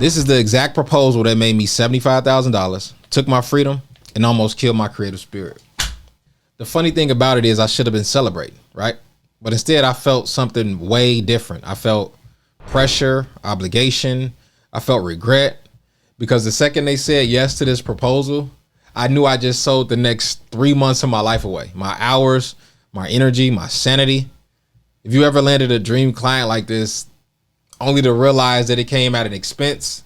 This is the exact proposal that made me $75,000, took my freedom, and almost killed my creative spirit. The funny thing about it is I should have been celebrating, right? But instead I felt something way different. I felt pressure, obligation. I felt regret, because the second they said yes to this proposal, I knew I just sold the next 3 months of my life away. My hours, my energy, my sanity. If you ever landed a dream client like this, only to realize that it came at an expense,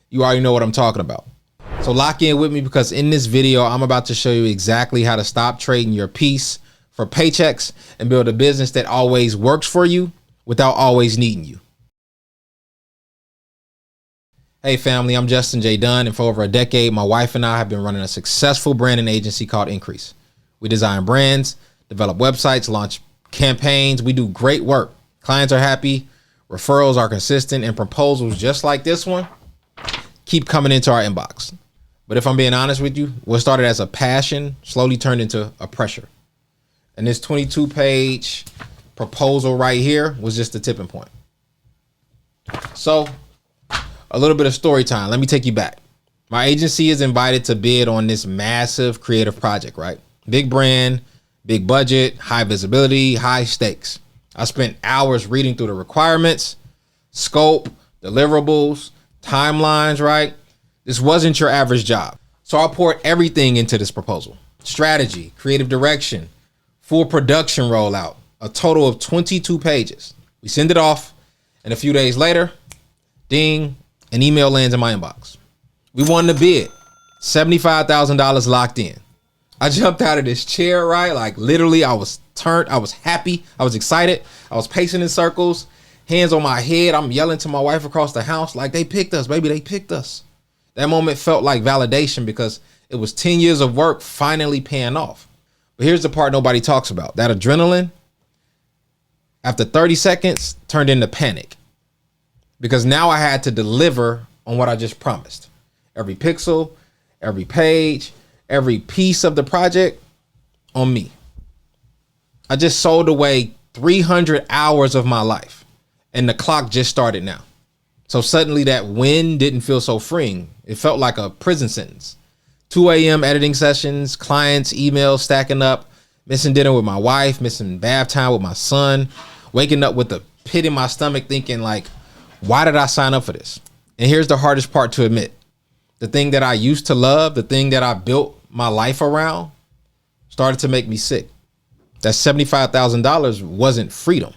you already know what I'm talking about. So lock in with me, because in this video, I'm about to show you exactly how to stop trading your peace for paychecks and build a business that always works for you without always needing you. Hey family, I'm Justin J. Dunn, and for over a decade, my wife and I have been running a successful branding agency called Increase. We design brands, develop websites, launch campaigns. We do great work. Clients are happy, referrals are consistent, and proposals just like this one keep coming into our inbox. But if I'm being honest with you, what started as a passion slowly turned into a pressure. And this 22-page proposal right here was just the tipping point. So a little bit of story time. Let me take you back. My agency is invited to bid on this massive creative project, right? Big brand, big budget, high visibility, high stakes. I spent hours reading through the requirements, scope, deliverables, timelines, right? This wasn't your average job. So I poured everything into this proposal. Strategy, creative direction, full production rollout, a total of 22 pages. We send it off, and a few days later, ding, an email lands in my inbox. We won the bid, $75,000 locked in. I jumped out of this chair, right? Like literally I was happy, I was excited. I was pacing in circles, hands on my head. I'm yelling to my wife across the house, like, they picked us, baby, they picked us. That moment felt like validation, because it was 10 years of work finally paying off. But here's the part nobody talks about. That adrenaline, after 30 seconds, turned into panic, because now I had to deliver on what I just promised. Every pixel, every page, every piece of the project on me. I just sold away 300 hours of my life, and the clock just started now. So suddenly that win didn't feel so freeing. It felt like a prison sentence. 2 a.m. editing sessions, clients, emails stacking up, missing dinner with my wife, missing bath time with my son, waking up with a pit in my stomach thinking like, why did I sign up for this? And here's the hardest part to admit. The thing that I used to love, the thing that I built my life around, started to make me sick. That $75,000 wasn't freedom.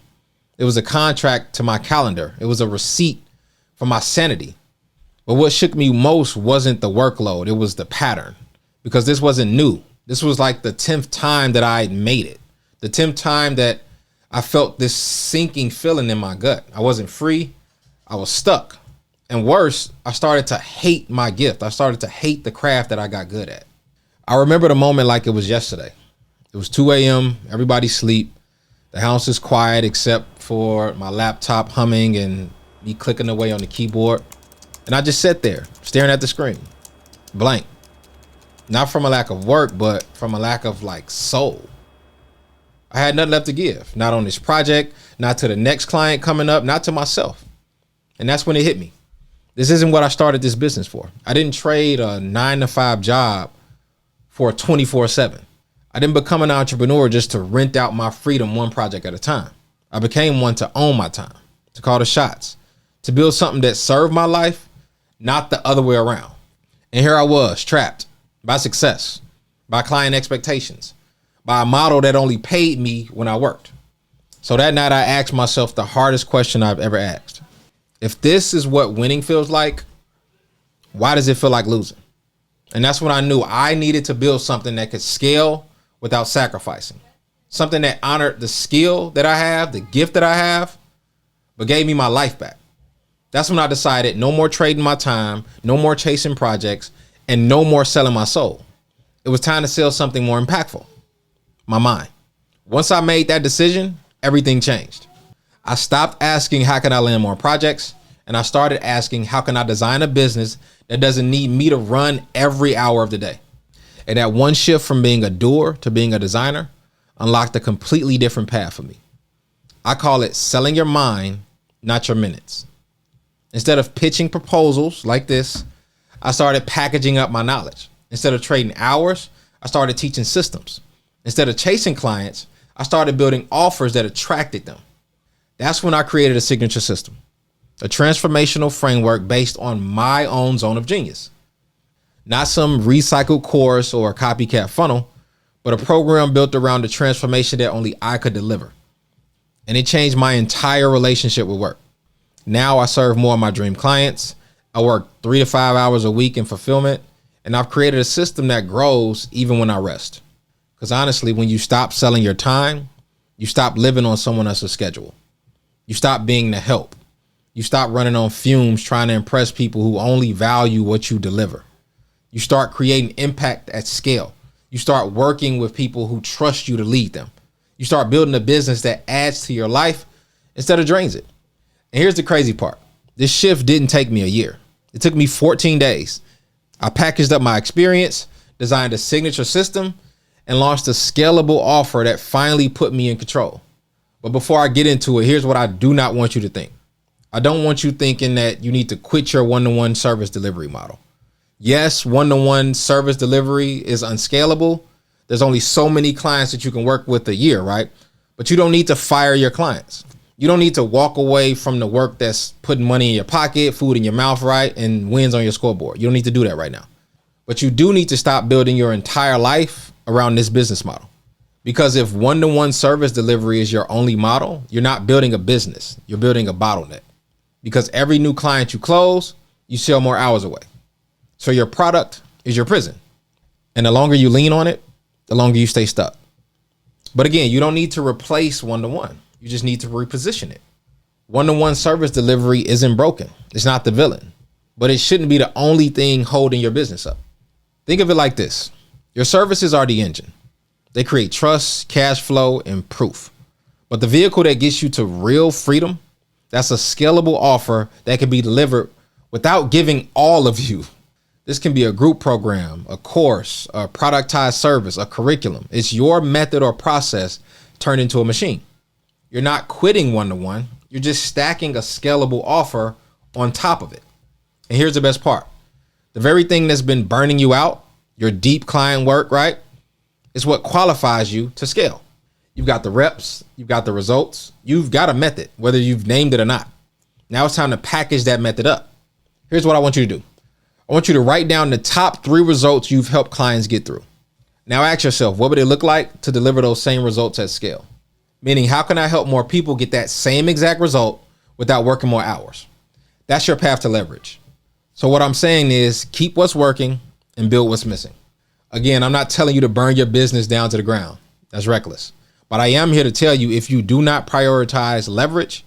It was a contract to my calendar. It was a receipt for my sanity. But what shook me most wasn't the workload. It was the pattern, because this wasn't new. This was like the 10th time that I made it. The 10th time that I felt this sinking feeling in my gut. I wasn't free. I was stuck. And worse, I started to hate my gift. I started to hate the craft that I got good at. I remember the moment like it was yesterday. It was 2 a.m. Everybody sleep. The house is quiet except for my laptop humming and me clicking away on the keyboard. And I just sat there staring at the screen, blank. Not from a lack of work, but from a lack of like soul. I had nothing left to give. Not on this project, not to the next client coming up, not to myself. And that's when it hit me. This isn't what I started this business for. I didn't trade a 9-to-5 job for a 24/7. I didn't become an entrepreneur just to rent out my freedom one project at a time. I became one to own my time, to call the shots, to build something that served my life, not the other way around. And here I was, trapped by success, by client expectations, by a model that only paid me when I worked. So that night I asked myself the hardest question I've ever asked. If this is what winning feels like, why does it feel like losing? And that's when I knew I needed to build something that could scale without sacrificing. Something that honored the skill that I have, the gift that I have, but gave me my life back. That's when I decided no more trading my time, no more chasing projects, and no more selling my soul. It was time to sell something more impactful, my mind. Once I made that decision, everything changed. I stopped asking, how can I land more projects? And I started asking, how can I design a business that doesn't need me to run every hour of the day? And that one shift from being a doer to being a designer unlocked a completely different path for me. I call it selling your mind, not your minutes. Instead of pitching proposals like this, I started packaging up my knowledge. Instead of trading hours, I started teaching systems. Instead of chasing clients, I started building offers that attracted them. That's when I created a signature system, a transformational framework based on my own zone of genius. Not some recycled course or a copycat funnel, but a program built around the transformation that only I could deliver. And it changed my entire relationship with work. Now I serve more of my dream clients. I work 3 to 5 hours a week in fulfillment, and I've created a system that grows even when I rest. Because honestly, when you stop selling your time, you stop living on someone else's schedule. You stop being the help. You stop running on fumes trying to impress people who only value what you deliver. You start creating impact at scale. You start working with people who trust you to lead them. You start building a business that adds to your life instead of drains it. And here's the crazy part. This shift didn't take me a year. It took me 14 days. I packaged up my experience, designed a signature system, and launched a scalable offer that finally put me in control. But before I get into it, here's what I do not want you to think. I don't want you thinking that you need to quit your one-to-one service delivery model. Yes, one-to-one service delivery is unscalable. There's only so many clients that you can work with a year, right? But you don't need to fire your clients. You don't need to walk away from the work that's putting money in your pocket, food in your mouth, right? And wins on your scoreboard. You don't need to do that right now. But you do need to stop building your entire life around this business model. Because if one-to-one service delivery is your only model, you're not building a business. You're building a bottleneck. Because every new client you close, you sell more hours away. So your product is your prison. And the longer you lean on it, the longer you stay stuck. But again, you don't need to replace one-to-one. You just need to reposition it. One-to-one service delivery isn't broken. It's not the villain, but it shouldn't be the only thing holding your business up. Think of it like this. Your services are the engine. They create trust, cash flow, and proof. But the vehicle that gets you to real freedom, that's a scalable offer that can be delivered without giving all of you. This can be a group program, a course, a productized service, a curriculum. It's your method or process turned into a machine. You're not quitting one-to-one. You're just stacking a scalable offer on top of it. And here's the best part. The very thing that's been burning you out, your deep client work, right, is what qualifies you to scale. You've got the reps, you've got the results, you've got a method, whether you've named it or not. Now it's time to package that method up. Here's what I want you to do. I want you to write down the top 3 results you've helped clients get through. Now ask yourself, what would it look like to deliver those same results at scale? Meaning, how can I help more people get that same exact result without working more hours? That's your path to leverage. So what I'm saying is keep what's working and build what's missing. Again, I'm not telling you to burn your business down to the ground. That's reckless. But I am here to tell you, if you do not prioritize leverage,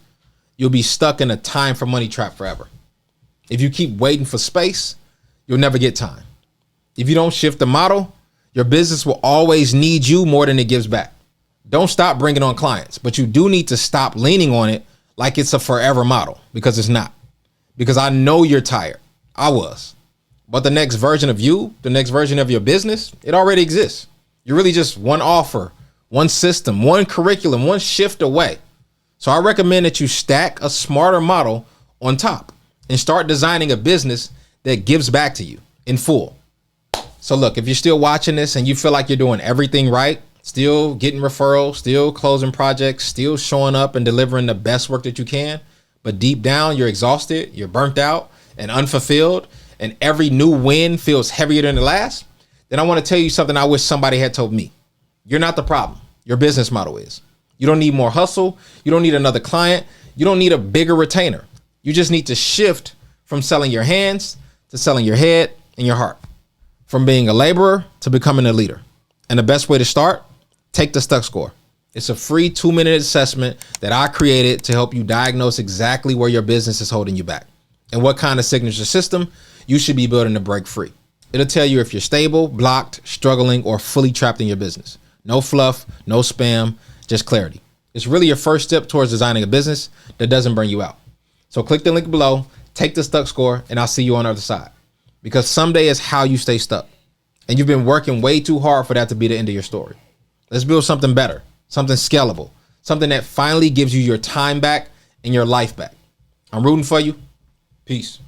you'll be stuck in a time for money trap forever. If you keep waiting for space, you'll never get time. If you don't shift the model, your business will always need you more than it gives back. Don't stop bringing on clients, but you do need to stop leaning on it like it's a forever model, because it's not. Because I know you're tired. I was. But the next version of you, the next version of your business, it already exists. You're really just one offer, one system, one curriculum, one shift away. So I recommend that you stack a smarter model on top and start designing a business that gives back to you in full. So look, if you're still watching this and you feel like you're doing everything right, still getting referrals, still closing projects, still showing up and delivering the best work that you can, but deep down you're exhausted, you're burnt out and unfulfilled, and every new win feels heavier than the last, then I want to tell you something I wish somebody had told me. You're not the problem. Your business model is. You don't need more hustle. You don't need another client. You don't need a bigger retainer. You just need to shift from selling your hands to selling your head and your heart, from being a laborer to becoming a leader. And the best way to start, take the Stuck Score. It's a free 2-minute assessment that I created to help you diagnose exactly where your business is holding you back and what kind of signature system you should be building to break free. It'll tell you if you're stable, blocked, struggling, or fully trapped in your business. No fluff, no spam, just clarity. It's really your first step towards designing a business that doesn't burn you out. So click the link below, take the Stuck Score, and I'll see you on the other side. Because someday is how you stay stuck. And you've been working way too hard for that to be the end of your story. Let's build something better, something scalable, something that finally gives you your time back and your life back. I'm rooting for you. Peace.